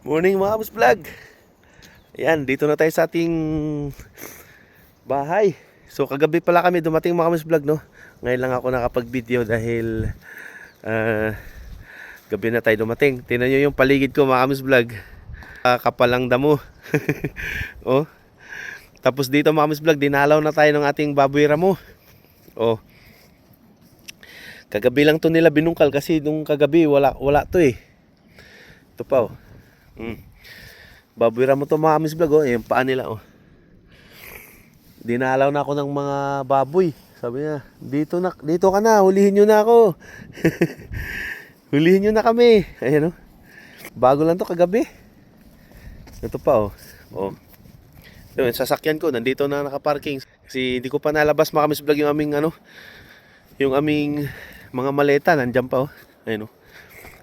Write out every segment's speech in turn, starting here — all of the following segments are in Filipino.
Morning mga Kamis Vlog. Ayan, dito na tayo sa ating bahay. So kagabi pala kami dumating mga Kamis Vlog, no? Ngayon lang ako nakapag-video dahil gabi na tayo dumating. Tingnan nyo yung paligid ko mga Kamis Vlog. Kapalang damo. Oh. Tapos dito mga Kamis Vlog, dinalaw na tayo ng ating baboy ramo. Oh. Kagabi lang to nila binungkal kasi nung kagabi wala to eh. Ito pa oh. Baboy ramo to mga Kamis Vlog, oh. Yung paa nila oh. Dinalaw na ako ng mga baboy. Sabi niya, dito ka na, hulihin nyo na ako. Hulihin nyo na kami. Ayan oh. Bago lang to kagabi. Ito pa oh. Oh. Yung sasakyan ko nandito na nakaparking kasi hindi ko pa nalabas mga Kamis Vlog yung aming yung aming mga maleta nandiyan pa oh. Ayun oh.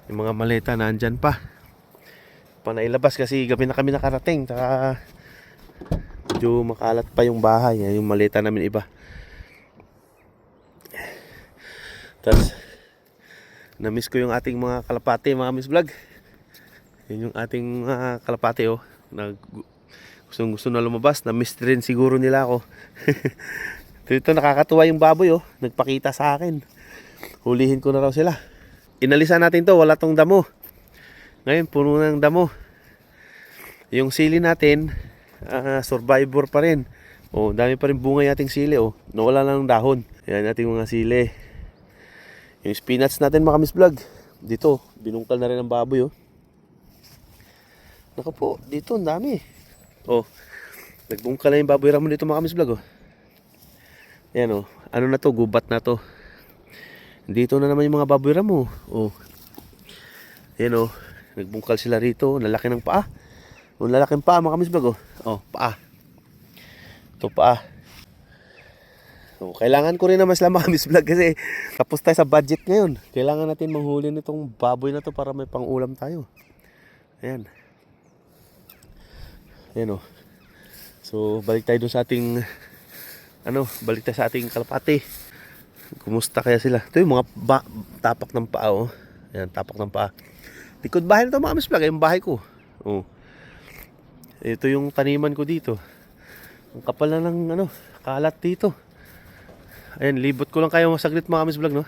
Yung mga maleta nandiyan pa. Panailabas kasi gabi na kami nakarating, saka medyo makalat pa yung bahay, yung maleta namin iba. Tapos na-miss ko yung ating mga kalapate mga Kamis Vlog. Yun yung ating mga kalapate oh. Gusto na lumabas, na-miss rin siguro nila ako. Dito nakakatuwa yung baboy oh, nagpakita sa akin. Hulihin ko na raw sila. Inalisan natin to, wala tong damo. Ngayon puno ng damo. Yung sili natin survivor pa rin. Oh, dami pa rin bunga yung ating sili oh. Nawala lang ng dahon. Yan ating mga sili. Yung spinach natin mga Kamis Vlog. Dito, binungkal na rin ang baboy oh. Naku po, dito ang dami. Oh, nagbungkal na yung baboy ramo dito mga Kamis Vlog oh. Yan oh, ano na to, gubat na to. Dito na naman yung mga baboy ramo. Oh. Yan oh, nagbungkal sila rito, lalaki ng paa. Ang lalaking paa mga Kamis Vlog oh. Oh, paa. Ito paa. So, kailangan ko rin naman sila mga Kamis Vlog kasi tapos tayo sa budget ngayon. Kailangan natin manghuli nitong baboy na to para may pang-ulam tayo. Ayan. Ayan oh. So, balik tayo dun sa ating balik tayo sa ating kalapate. Kumusta kaya sila? Ito yung mga tapak ng paa oh. Ayan, tapak ng paa. Likod bahay na ito mga Kamis Vlog. Yung bahay ko. Oh. Ito yung taniman ko dito. Ang kapal na ng kalat dito. Ayan, libot ko lang kayo masaglit mga Kamis Vlog, no?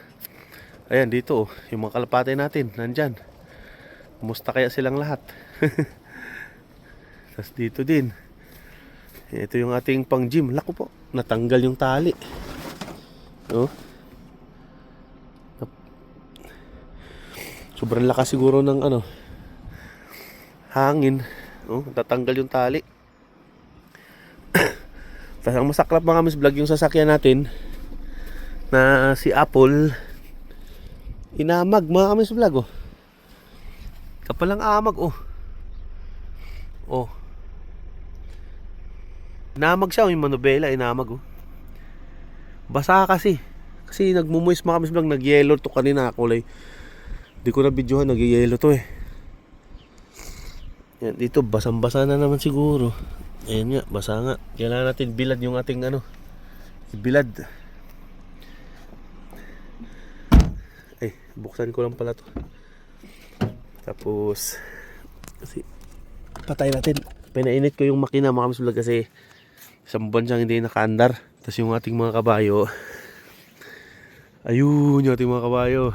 Ayan, dito oh, yung mga kalapate natin, nandyan. Kumusta kaya silang lahat? Tapos dito din. Ito yung ating pang gym. Lako po, natanggal yung tali. Oh. Sobrang lakas siguro ng hangin. Oh, tatanggal yung tali. Tapos ang masaklap mga Kamis Vlog yung sasakyan natin na si Apple inamag mga Kamis Vlog oh. Kapalang amag oh. Oh. Inamag siya oh, yung manobela inamag oh. Basa kasi nagmumoist mga Kamis Vlog, nag-yellow to kanina kulay. Di ko na videohan, nag-yellow to eh. Yan, dito basang-basa na naman siguro. Ayan nga, basa nga. Kailangan natin bilad yung ating bilad. Ay, buksan ko lang pala to. Tapos kasi patay natin. Pinainit ko yung makina mga Kamis Vlog kasi isang buwan siyang hindi nakaandar. Tapos yung ating mga kabayo, ayun yung ating mga kabayo.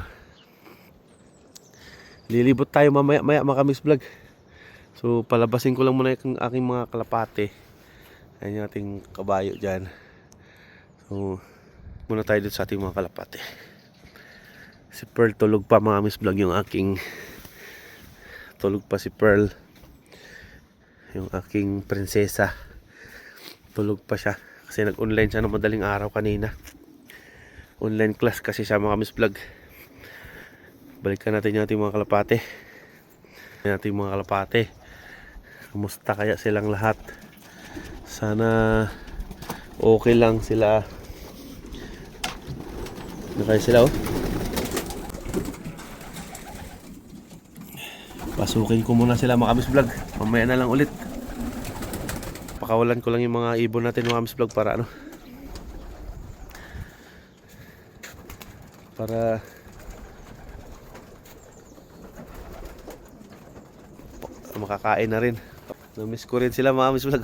Lilibot tayo mamaya mga Kamis Vlog. So palabasin ko lang muna yung aking mga kalapate. Ayan yung ating kabayo dyan. So muna tayo dito sa ating mga kalapate. Si Pearl tulog pa mga Kamis Vlog, yung aking tulog pa si Pearl. Yung aking prinsesa. Tulog pa siya. Kasi nag-online siya ng madaling araw kanina. Online class kasi siya mga Kamis Vlog. Balikan natin yung ating mga kalapate. Yung ating mga kalapate. Kumusta kaya silang lahat? Sana okay lang sila. Nakaya sila oh. Pasukin ko muna sila mga Kamis Vlog. Mamaya na lang ulit. Pakawalan ko lang yung mga ibon natin mga Kamis Vlog para makakain na rin. Na-miss ko rin sila mga Miss Vlog.